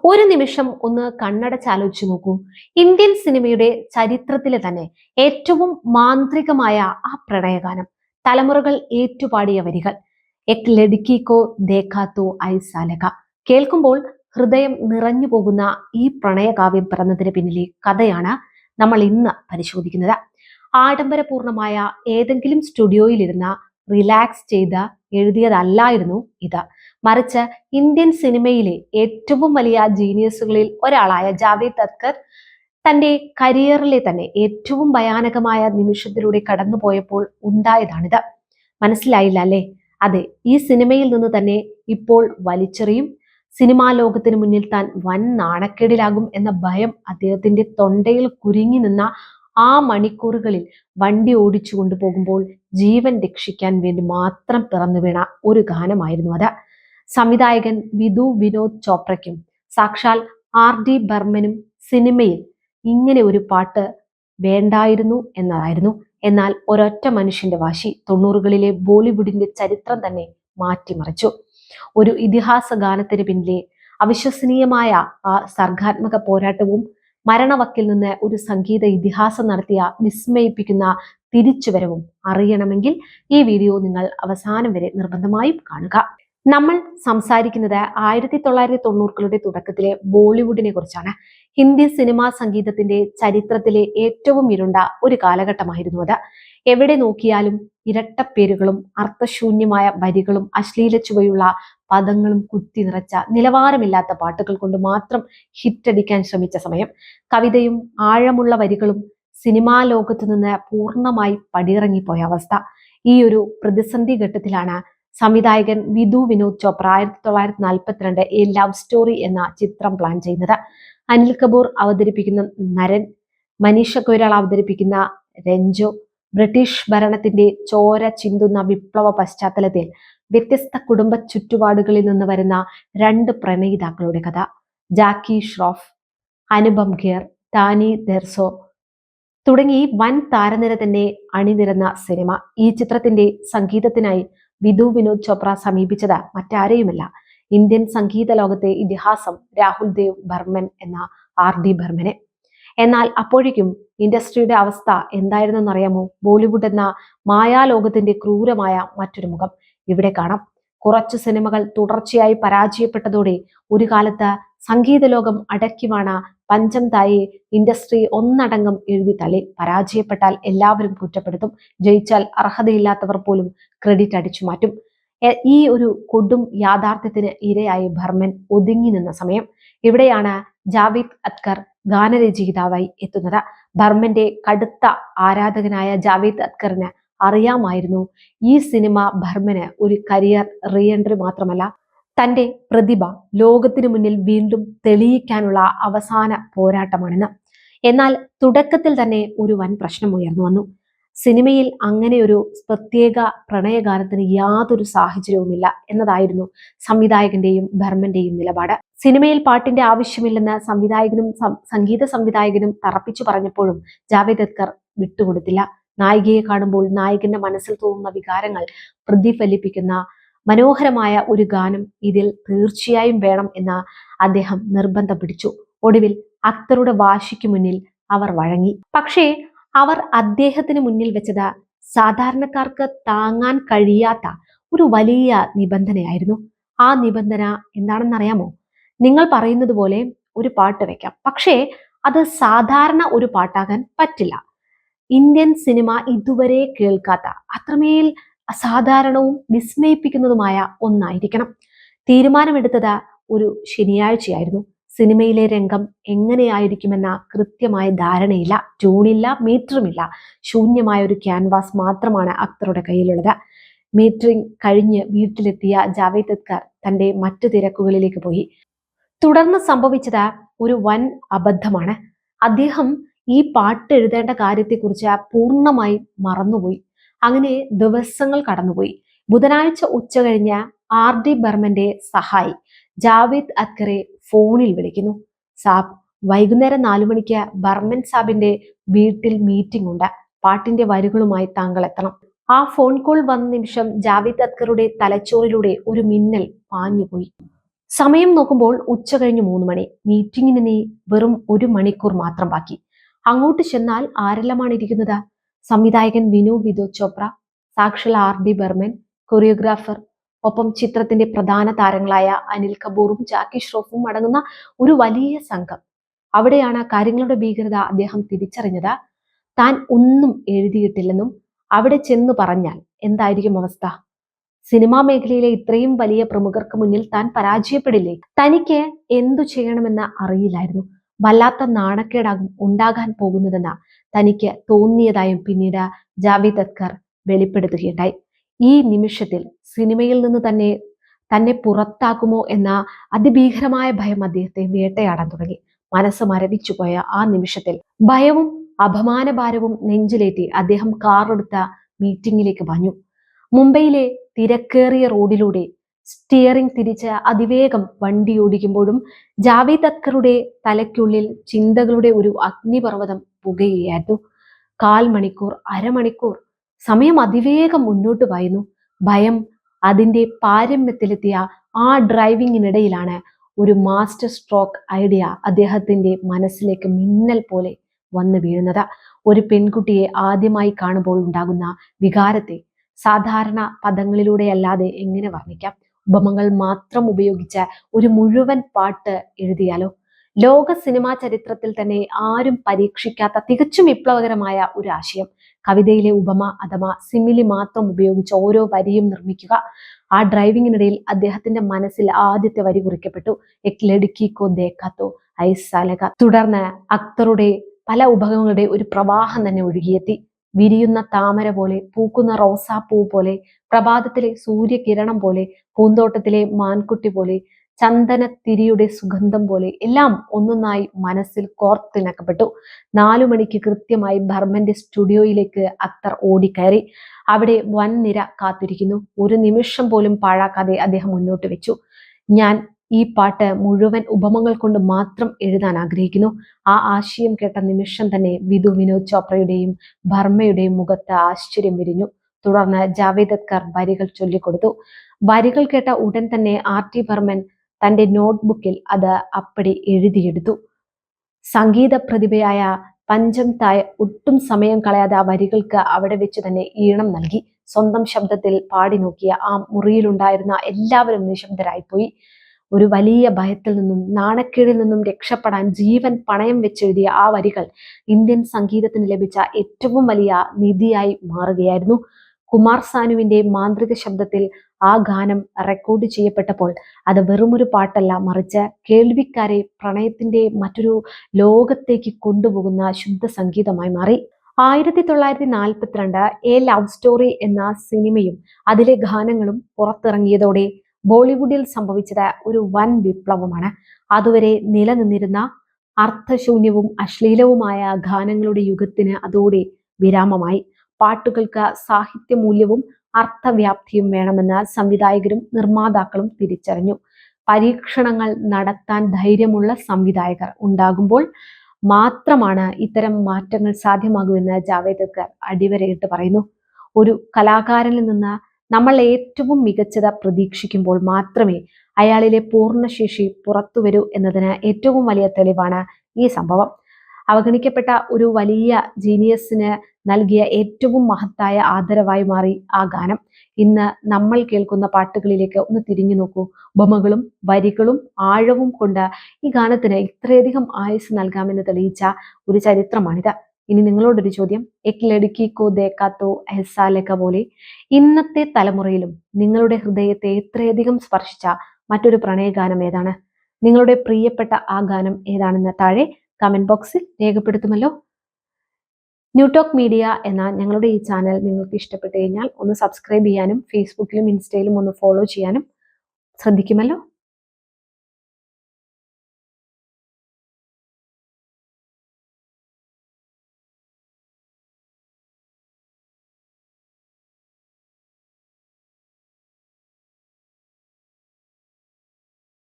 ഒരു നിമിഷം ഒന്ന് കണ്ണടച്ചാലോചിച്ചു നോക്കൂ. ഇന്ത്യൻ സിനിമയുടെ ചരിത്രത്തിലെ തന്നെ ഏറ്റവും മാന്ത്രികമായ ആ പ്രണയഗാനം, തലമുറകൾ ഏറ്റുപാടിയ വരികൾ. എക് ലഡ്കി കോ ദേഖാ തോ ഐസാ ലഗാ. കേൾക്കുമ്പോൾ ഹൃദയം നിറഞ്ഞു പോകുന്ന ഈ പ്രണയകാവ്യം പിറന്നതിന് പിന്നിലെ കഥയാണ് നമ്മൾ ഇന്ന് പരിശോധിക്കുന്നത്. ആഡംബരപൂർണമായ ഏതെങ്കിലും സ്റ്റുഡിയോയിലിരുന്ന റിലാക്സ് ചെയ്ത് എഴുതിയതല്ലായിരുന്നു ഇത്. മറിച്ച് ഇന്ത്യൻ സിനിമയിലെ ഏറ്റവും വലിയ ജീനിയസുകളിൽ ഒരാളായ ജാവേദ് അക്തർ തന്റെ കരിയറിലെ തന്നെ ഏറ്റവും ഭയാനകമായ നിമിഷത്തിലൂടെ കടന്നുപോയപ്പോൾ ഉണ്ടായതാണിത്. മനസ്സിലായില്ല അല്ലേ? അതെ, ഈ സിനിമയിൽ നിന്ന് തന്നെ ഇപ്പോൾ വലിച്ചെറിയും, സിനിമാ ലോകത്തിന് മുന്നിൽ താൻ വൻ നാണക്കേടിലാകും എന്ന ഭയം അദ്ദേഹത്തിന്റെ തൊണ്ടയിൽ കുരുങ്ങി നിന്ന ആ മണിക്കൂറുകളിൽ വണ്ടി ഓടിച്ചു കൊണ്ടുപോകുമ്പോൾ ജീവൻ രക്ഷിക്കാൻ വേണ്ടി മാത്രം പിറന്നു വീണ ഒരു ഗാനമായിരുന്നു അത്. സംവിധായകൻ വിധു വിനോദ് ചോപ്രയ്ക്കും സാക്ഷാൽ RD ബർമനും സിനിമയിൽ ഇങ്ങനെ ഒരു പാട്ട് വേണ്ടായിരുന്നു എന്നതായിരുന്നു. എന്നാൽ ഒരൊറ്റ മനുഷ്യന്റെ വാശി 90കളിലെ ബോളിവുഡിന്റെ ചരിത്രം തന്നെ മാറ്റിമറിച്ചു. ഒരു ഇതിഹാസ ഗാനത്തിന് പിന്നിലെ അവിശ്വസനീയമായ ആ സർഗാത്മക പോരാട്ടവും, മരണവക്കിൽ നിന്ന് ഒരു സംഗീത ഇതിഹാസം നടത്തിയ വിസ്മയിപ്പിക്കുന്ന തിരിച്ചുവരവും അറിയണമെങ്കിൽ ഈ വീഡിയോ നിങ്ങൾ അവസാനം വരെ നിർബന്ധമായും കാണുക. നമ്മൾ സംസാരിക്കുന്നത് 1990കളുടെ തുടക്കത്തിലെ ബോളിവുഡിനെ കുറിച്ചാണ്. ഹിന്ദി സിനിമാ സംഗീതത്തിന്റെ ചരിത്രത്തിലെ ഏറ്റവും ഇരുണ്ട ഒരു കാലഘട്ടമായിരുന്നു അത്. എവിടെ നോക്കിയാലും ഇരട്ടപ്പേരുകളും അർത്ഥശൂന്യമായ വരികളും അശ്ലീല ചുവയുള്ള പദങ്ങളും കുത്തി നിറച്ച നിലവാരമില്ലാത്ത പാട്ടുകൾ കൊണ്ട് മാത്രം ഹിറ്റടിക്കാൻ ശ്രമിച്ച സമയം. കവിതയും ആഴമുള്ള വരികളും സിനിമാ ലോകത്തു നിന്ന് പൂർണ്ണമായി പടിയിറങ്ങിപ്പോയ അവസ്ഥ. ഈ ഒരു പ്രതിസന്ധി ഘട്ടത്തിലാണ് സംവിധായകൻ Vidhu Vinod Chopra 1942 A love story എന്ന ചിത്രം പ്ലാൻ ചെയ്യുന്നത്. അനിൽ കപൂർ അവതരിപ്പിക്കുന്ന നരൻ, മനീഷ കൊയ്രാള അവതരിപ്പിക്കുന്ന രഞ്ജോ, ബ്രിട്ടീഷ് ഭരണത്തിന്റെ ചോര ചിന്തുന്ന വിപ്ലവ പശ്ചാത്തലത്തിൽ വ്യത്യസ്ത കുടുംബ ചുറ്റുപാടുകളിൽ നിന്ന് വരുന്ന രണ്ട് പ്രണയിതാക്കളുടെ കഥ. ജാക്കി ഷ്രോഫ്, അനുപം ഖേർ, ടാനി ദെർസോ തുടങ്ങി വൻ താരനിര തന്നെ അണിനിരന്ന സിനിമ. ഈ ചിത്രത്തിന്റെ സംഗീതത്തിനായി വിധു വിനോദ് ചോപ്ര സമീപിച്ചത് മറ്റാരെയുമല്ല, ഇന്ത്യൻ സംഗീത ലോകത്തെ ഇതിഹാസം രാഹുൽ ദേവ് ബർമൻ എന്ന RD ബർമനെ. എന്നാൽ അപ്പോഴേക്കും ഇൻഡസ്ട്രിയുടെ അവസ്ഥ എന്തായിരുന്നെന്നറിയാമോ? ബോളിവുഡ് എന്ന മായാലോകത്തിന്റെ ക്രൂരമായ മറ്റൊരു മുഖം ഇവിടെ കാണാം. കുറച്ചു സിനിമകൾ തുടർച്ചയായി പരാജയപ്പെട്ടതോടെ ഒരു കാലത്ത് സംഗീത ലോകം അടക്കിവാണ പഞ്ചം തായെ ഇൻഡസ്ട്രി ഒന്നടങ്കം എഴുതി തള്ളി. പരാജയപ്പെട്ടാൽ എല്ലാവരും കുറ്റപ്പെടുത്തും, ജയിച്ചാൽ അർഹതയില്ലാത്തവർ പോലും ക്രെഡിറ്റ് അടിച്ചു മാറ്റും. ഈ ഒരു കൊടും യാഥാർത്ഥ്യത്തിന് ഇരയായി ബർമൻ ഒതുങ്ങി നിന്ന സമയം. ഇവിടെയാണ് ജാവേദ് അക്തർ ഗാനരചയിതാവായി എത്തുന്നത്. ബർമന്റെ കടുത്ത ആരാധകനായ ജാവേദ് അക്തറിന് അറിയാമായിരുന്നു ഈ സിനിമ ബർമന് ഒരു കരിയർ റീഎൻട്രി മാത്രമല്ല, തന്റെ പ്രതിഭ ലോകത്തിനു മുന്നിൽ വീണ്ടും തെളിയിക്കാനുള്ള അവസാന പോരാട്ടമാണെന്ന്. എന്നാൽ തുടക്കത്തിൽ തന്നെ ഒരു വൻ പ്രശ്നം ഉയർന്നു വന്നു. സിനിമയിൽ അങ്ങനെ ഒരു പ്രത്യേക പ്രണയഗാനത്തിന് യാതൊരു സാഹചര്യവുമില്ല എന്നതായിരുന്നു സംവിധായകന്റെയും ബർമന്റെയും നിലപാട്. സിനിമയിൽ പാട്ടിന്റെ ആവശ്യമില്ലെന്ന് സംവിധായകനും സംഗീത സംവിധായകനും തറപ്പിച്ചു പറഞ്ഞപ്പോഴും ജാവേദ് അക്തർ വിട്ടുകൊടുത്തില്ല. നായികയെ കാണുമ്പോൾ നായകന്റെ മനസ്സിൽ തോന്നുന്ന വികാരങ്ങൾ പ്രതിഫലിപ്പിക്കുന്ന മനോഹരമായ ഒരു ഗാനം ഇതിൽ തീർച്ചയായും വേണം എന്ന് അദ്ദേഹം നിർബന്ധം പിടിച്ചു. ഒടുവിൽ അക്തറുടെ വാശിക്ക് മുന്നിൽ അവർ വഴങ്ങി. പക്ഷേ അവർ അദ്ദേഹത്തിന് മുന്നിൽ വെച്ചത് സാധാരണക്കാർക്ക് താങ്ങാൻ കഴിയാത്ത ഒരു വലിയ നിബന്ധനയായിരുന്നു. ആ നിബന്ധന എന്താണെന്നറിയാമോ? നിങ്ങൾ പറയുന്നത് പോലെ ഒരു പാട്ട് വെക്കാം, പക്ഷേ അത് സാധാരണ ഒരു പാട്ടാകാൻ പറ്റില്ല. ഇന്ത്യൻ സിനിമ ഇതുവരെ കേൾക്കാത്ത അത്രമേൽ അസാധാരണവും വിസ്മയിപ്പിക്കുന്നതുമായ ഒന്നായിരിക്കണം. തീരുമാനമെടുത്തത് ഒരു ശനിയാഴ്ചയായിരുന്നു. സിനിമയിലെ രംഗം എങ്ങനെയായിരിക്കുമെന്ന കൃത്യമായ ധാരണയില്ല, ട്യൂണില്ല, മീറ്ററുമില്ല. ശൂന്യമായ ഒരു ക്യാൻവാസ് മാത്രമാണ് അക്തറുടെ കയ്യിലുള്ളത്. മീറ്ററിംഗ് കഴിഞ്ഞ് വീട്ടിലെത്തിയ ജാവേദ് അക്തർ തന്റെ മറ്റു തിരക്കുകളിലേക്ക് പോയി. തുടർന്ന് സംഭവിച്ചത് ഒരു വൻ അബദ്ധമാണ്. അദ്ദേഹം ഈ പാട്ട് എഴുതേണ്ട കാര്യത്തെക്കുറിച്ച് പൂർണ്ണമായി മറന്നുപോയി. അങ്ങനെ ദിവസങ്ങൾ കടന്നുപോയി. ബുധനാഴ്ച ഉച്ച കഴിഞ്ഞ് RD ബർമന്റെ സഹായി ജാവേദ് അക്തറെ ഫോണിൽ വിളിക്കുന്നു. സാബ്, വൈകുന്നേരം 4 മണിക്ക് ബർമൻ സാബിന്റെ വീട്ടിൽ മീറ്റിംഗ് ഉണ്ട്, പാട്ടിന്റെ വരികളുമായി താങ്കൾ എത്തണം. ആ ഫോൺ കോൾ വന്ന നിമിഷം ജാവേദ് അക്തറുടെ തലച്ചോറിലൂടെ ഒരു മിന്നൽ പാഞ്ഞുപോയി. സമയം നോക്കുമ്പോൾ ഉച്ച കഴിഞ്ഞ് 3 മണി. മീറ്റിംഗിന് നീ വെറും 1 മണിക്കൂർ മാത്രം ബാക്കി. അങ്ങോട്ട് ചെന്നാൽ ആരെല്ലാമാണ് ഇരിക്കുന്നത്? സംവിധായകൻ വിനു വിധു ചോപ്ര, സാക്ഷാൽ RD ബർമൻ, കൊറിയോഗ്രാഫർ, ഒപ്പം ചിത്രത്തിന്റെ പ്രധാന താരങ്ങളായ അനിൽ കപൂറും ജാക്കി ഷ്രോഫും അടങ്ങുന്ന ഒരു വലിയ സംഘം. അവിടെയാണ് കാര്യങ്ങളുടെ ഭീകരത അദ്ദേഹം തിരിച്ചറിഞ്ഞത്. താൻ ഒന്നും എഴുതിയിട്ടില്ലെന്നും അവിടെ ചെന്ന് പറഞ്ഞാൽ എന്തായിരിക്കും അവസ്ഥ? സിനിമാ മേഖലയിലെ ഇത്രയും വലിയ പ്രമുഖർക്ക് മുന്നിൽ താൻ പരാജയപ്പെടില്ലേ? തനിക്ക് എന്തു ചെയ്യണമെന്ന് അറിയില്ലായിരുന്നു. വല്ലാത്ത നാണക്കേടാകും ഉണ്ടാകാൻ പോകുന്നതെന്ന് തനിക്ക് തോന്നിയതായും പിന്നീട് ജാവേദ് അഖ്തർ വെളിപ്പെടുത്തുകയുണ്ടായി. ഈ നിമിഷത്തിൽ സിനിമയിൽ നിന്ന് തന്നെ പുറത്താക്കുമോ എന്ന അതിഭീകരമായ ഭയം അദ്ദേഹത്തെ വേട്ടയാടാൻ തുടങ്ങി. മനസ്സ് മരവിച്ചുപോയ ആ നിമിഷത്തിൽ ഭയവും അപമാനഭാരവും നെഞ്ചിലേറ്റി അദ്ദേഹം കാറെടുത്ത മീറ്റിംഗിലേക്ക് പാഞ്ഞു. മുംബൈയിലെ തിരക്കേറിയ റോഡിലൂടെ സ്റ്റിയറിംഗ് തിരിച്ച് അതിവേഗം വണ്ടി ഓടിക്കുമ്പോഴും ജാവേദ് അഖ്തറുടെ തലയ്ക്കുള്ളിൽ ചിന്തകളുടെ ഒരു അഗ്നിപർവ്വതം പുകയുകയായിരുന്നു. 1/4 മണിക്കൂർ, അരമണിക്കൂർ സമയം അതിവേഗം മുന്നോട്ട് പായുന്നു. ഭയം അതിന്റെ പാരമ്യത്തിലെത്തിയ ആ ഡ്രൈവിങ്ങിനിടയിലാണ് ഒരു മാസ്റ്റർ സ്ട്രോക്ക് ഐഡിയ അദ്ദേഹത്തിന്റെ മനസ്സിലേക്ക് മിന്നൽ പോലെ വന്നു വീഴുന്നത്. ഒരു പെൺകുട്ടിയെ ആദ്യമായി കാണുമ്പോൾ ഉണ്ടാകുന്ന വികാരത്തെ സാധാരണ പദങ്ങളിലൂടെയല്ലാതെ എങ്ങനെ വർണ്ണിക്കാം? ഉപമകൾ മാത്രം ഉപയോഗിച്ച് ഒരു മുഴുവൻ പാട്ട് എഴുതിയാലോ? ലോക സിനിമാ ചരിത്രത്തിൽ തന്നെ ആരും പരീക്ഷിക്കാത്ത തികച്ചും വിപ്ലവകരമായ ഒരു ആശയം. കവിതയിലെ ഉപമ അഥവാ സിമിലി മാത്രം ഉപയോഗിച്ച് ഓരോ വരിയും നിർമ്മിക്കുക. ആ ഡ്രൈവിങ്ങിനിടയിൽ അദ്ദേഹത്തിന്റെ മനസ്സിൽ ആദ്യത്തെ വരി കുറിക്കപ്പെട്ടു, എക് ലഡ്കി കോ ദേഖാ തോ ഐസാ ലഗാ. തുടർന്ന് അക്തറുടെ പല ഉപകങ്ങളുടെ ഒരു പ്രവാഹം തന്നെ ഒഴുകിയെത്തി. വിരിയുന്ന താമര പോലെ, പൂക്കുന്ന റോസാപ്പൂ പോലെ, പ്രഭാതത്തിലെ സൂര്യകിരണം പോലെ, പൂന്തോട്ടത്തിലെ മാൻകുട്ടി പോലെ, ചന്ദനത്തിരിയുടെ സുഗന്ധം പോലെ എല്ലാം ഒന്നൊന്നായി മനസ്സിൽ കോർത്തിണക്കപ്പെട്ടു. 4 മണിക്ക് കൃത്യമായി ബർമന്റെ സ്റ്റുഡിയോയിലേക്ക് അക്തർ ഓടിക്കയറി. അവിടെ വൻനിര കാത്തിരിക്കുന്നു. ഒരു നിമിഷം പോലും പാഴാക്കാതെ അദ്ദേഹം മുന്നോട്ട് വെച്ചു, ഞാൻ ഈ പാട്ട് മുഴുവൻ ഉപമകൾ കൊണ്ട് മാത്രം എഴുതാൻ ആഗ്രഹിക്കുന്നു. ആ ആശയം കേട്ട നിമിഷം തന്നെ വിനോദ് ചോപ്രയുടെയും ബർമയുടെയും മുഖത്ത് ആശ്ചര്യം വിരിഞ്ഞു. തുടർന്ന് ജാവേദ് അഖ്തർ വരികൾ ചൊല്ലിക്കൊടുത്തു. വരികൾ കേട്ട ഉടൻ തന്നെ RD ബർമൻ തന്റെ നോട്ട്ബുക്കിൽ അത് അപ്പടി എഴുതിയെടുത്തു. സംഗീത പ്രതിഭയായ പഞ്ചം തായ് ഒട്ടും സമയം കളയാതെ ആ വരികൾക്ക് അവിടെ വെച്ച് തന്നെ ഈണം നൽകി. സ്വന്തം ശബ്ദത്തിൽ പാടി നോക്കിയ ആ മുറിയിലുണ്ടായിരുന്ന എല്ലാവരും നിശബ്ദരായിപ്പോയി. ഒരു വലിയ ഭയത്തിൽ നിന്നും നാണക്കേടിൽ നിന്നും രക്ഷപ്പെടാൻ ജീവൻ പണയം വെച്ചെഴുതിയ ആ വരികൾ ഇന്ത്യൻ സംഗീതത്തിന് ലഭിച്ച ഏറ്റവും വലിയ നിധിയായി മാറുകയായിരുന്നു. കുമാർ സാനുവിന്റെ മാന്ത്രിക ശബ്ദത്തിൽ ആ ഗാനം റെക്കോർഡ് ചെയ്യപ്പെട്ടപ്പോൾ അത് വെറുമൊരു പാട്ടല്ല, മറിച്ച് കേൾവിക്കാരെ പ്രണയത്തിന്റെ മറ്റൊരു ലോകത്തേക്ക് കൊണ്ടുപോകുന്ന ശുദ്ധ സംഗീതമായി മാറി. 1942 എ ലവ് സ്റ്റോറി എന്ന സിനിമയും അതിലെ ഗാനങ്ങളും പുറത്തിറങ്ങിയതോടെ ബോളിവുഡിൽ സംഭവിച്ചത് ഒരു വൻ വിപ്ലവമാണ്. അതുവരെ നിലനിന്നിരുന്ന അർത്ഥശൂന്യവും അശ്ലീലവുമായ ഗാനങ്ങളുടെ യുഗത്തിന് അതോടെ വിരാമമായി. പാട്ടുകൾക്ക് സാഹിത്യമൂല്യവും അർത്ഥവ്യാപ്തിയും വേണമെന്ന് സംവിധായകരും നിർമ്മാതാക്കളും തിരിച്ചറിഞ്ഞു. പരീക്ഷണങ്ങൾ നടത്താൻ ധൈര്യമുള്ള സംവിധായകർ ഉണ്ടാകുമ്പോൾ മാത്രമാണ് ഇത്തരം മാറ്റങ്ങൾ സാധ്യമാകൂ എന്ന് ജാവേദ് അഖ്തർ അടിവരയിട്ട് പറയുന്നു. ഒരു കലാകാരനിൽ നിന്ന് നമ്മൾ ഏറ്റവും മികച്ചത് പ്രതീക്ഷിക്കുമ്പോൾ മാത്രമേ അയാളിലെ പൂർണ്ണശേഷി പുറത്തുവരൂ എന്നതിന് ഏറ്റവും വലിയ തെളിവാണ് ഈ സംഭവം. അവഗണിക്കപ്പെട്ട ഒരു വലിയ ജീനിയസിന് നൽകിയ ഏറ്റവും മഹത്തായ ആദരവായി മാറി ആ ഗാനം. ഇന്ന് നമ്മൾ കേൾക്കുന്ന പാട്ടുകളിലേക്ക് ഒന്ന് തിരിഞ്ഞു നോക്കൂ. ഉപമകളും വരികളും ആഴവും കൊണ്ട് ഈ ഗാനത്തിന് ഇത്രയധികം ആയുസ് നൽകാമെന്ന് തെളിയിച്ച ഒരു ചരിത്രമാണിത്. ഇനി നിങ്ങളോടൊരു ചോദ്യം, എക് ലഡ്കി കോ ദേഖാ തോ ഐസാ ലഗാ പോലെ ഇന്നത്തെ തലമുറയിലും നിങ്ങളുടെ ഹൃദയത്തെ എത്രയധികം സ്പർശിച്ച മറ്റൊരു പ്രണയഗാനം ഏതാണ്? നിങ്ങളുടെ പ്രിയപ്പെട്ട ആ ഗാനം ഏതാണെന്ന് താഴെ കമന്റ് ബോക്സിൽ രേഖപ്പെടുത്തുമല്ലോ. ന്യൂടോക്ക് മീഡിയ എന്ന ഞങ്ങളുടെ ഈ ചാനൽ നിങ്ങൾക്ക് ഇഷ്ടപ്പെട്ടു കഴിഞ്ഞാൽ ഒന്ന് സബ്സ്ക്രൈബ് ചെയ്യാനും ഫേസ്ബുക്കിലും ഇൻസ്റ്റയിലും ഒന്ന് ഫോളോ ചെയ്യാനും ശ്രദ്ധിക്കുമല്ലോ.